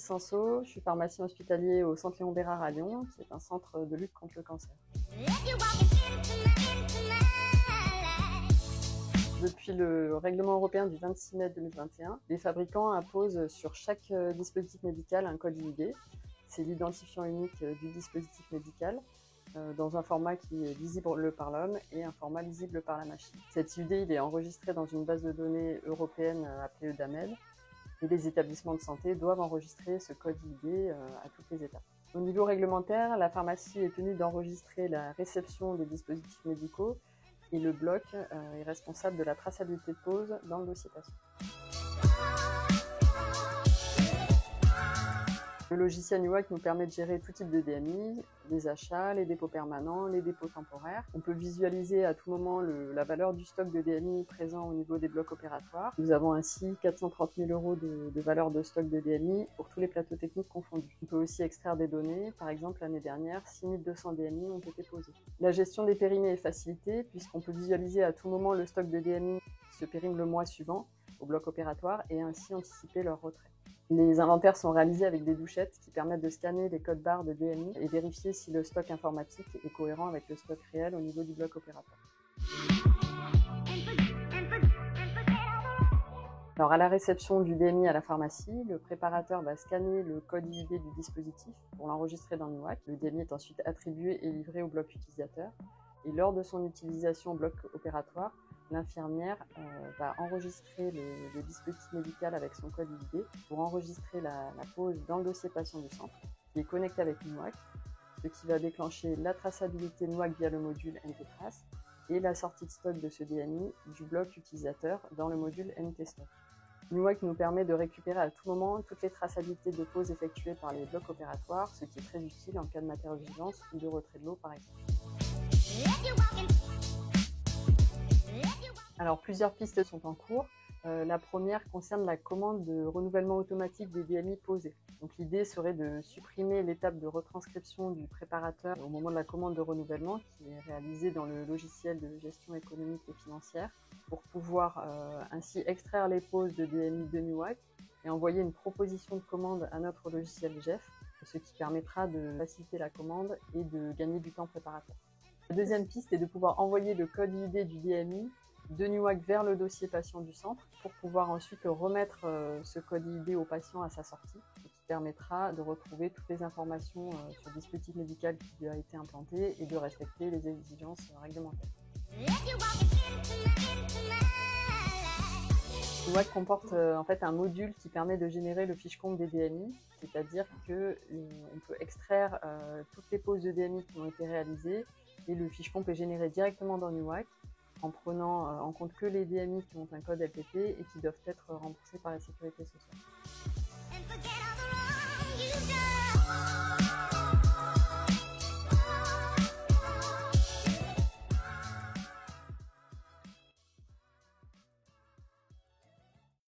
Sanso, je suis pharmacien hospitalier au Centre Léon Bérard à Lyon, qui est un centre de lutte contre le cancer. Depuis le règlement européen du 26 mai 2021, les fabricants imposent sur chaque dispositif médical un code IID. C'est l'identifiant unique du dispositif médical dans un format qui est lisible par l'homme et un format lisible par la machine. Cet IID il est enregistré dans une base de données européenne appelée EDAMED et les établissements de santé doivent enregistrer ce code IID à toutes les étapes. Au niveau réglementaire, la pharmacie est tenue d'enregistrer la réception des dispositifs médicaux et le bloc est responsable de la traçabilité de pause dans le dossier patient. Le logiciel NUAC nous permet de gérer tout type de DMI, les achats, les dépôts permanents, les dépôts temporaires. On peut visualiser à tout moment la valeur du stock de DMI présent au niveau des blocs opératoires. Nous avons ainsi 430 000 € de valeur de stock de DMI pour tous les plateaux techniques confondus. On peut aussi extraire des données. Par exemple, l'année dernière, 6200 DMI ont été posés. La gestion des périmés est facilitée puisqu'on peut visualiser à tout moment le stock de DMI qui se périme le mois suivant au bloc opératoire et ainsi anticiper leur retrait. Les inventaires sont réalisés avec des douchettes qui permettent de scanner les codes barres de DMI et vérifier si le stock informatique est cohérent avec le stock réel au niveau du bloc opératoire. Alors à la réception du DMI à la pharmacie, le préparateur va scanner le code IID du dispositif pour l'enregistrer dans NUAC. Le DMI est ensuite attribué et livré au bloc utilisateur. Et lors de son utilisation au bloc opératoire, l'infirmière va enregistrer le dispositif médical avec son code IID pour enregistrer la pause dans le dossier patient du centre, qui est connecté avec NUAC, ce qui va déclencher la traçabilité NUAC via le module NTTrace et la sortie de stock de ce DMI du bloc utilisateur dans le module NTStock. NUAC nous permet de récupérer à tout moment toutes les traçabilités de pause effectuées par les blocs opératoires, ce qui est très utile en cas de matériaux-urgence ou de retrait de l'eau par exemple. Alors plusieurs pistes sont en cours. La première concerne la commande de renouvellement automatique des DMI posés. Donc l'idée serait de supprimer l'étape de retranscription du préparateur au moment de la commande de renouvellement qui est réalisée dans le logiciel de gestion économique et financière pour pouvoir ainsi extraire les pauses de DMI de NUAC et envoyer une proposition de commande à notre logiciel GEF, ce qui permettra de faciliter la commande et de gagner du temps préparatoire. La deuxième piste est de pouvoir envoyer le code IID du DMI de NUAC vers le dossier patient du centre pour pouvoir ensuite remettre ce code IID au patient à sa sortie, ce qui permettra de retrouver toutes les informations sur le dispositif médical qui a été implanté et de respecter les exigences réglementaires. NUAC comporte en fait un module qui permet de générer le fiche compte des DMI, c'est-à-dire qu'on peut extraire toutes les pauses de DMI qui ont été réalisées et le fiche compte est généré directement dans NUAC en prenant en compte que les DMI qui ont un code LPP et qui doivent être remboursés par la sécurité sociale.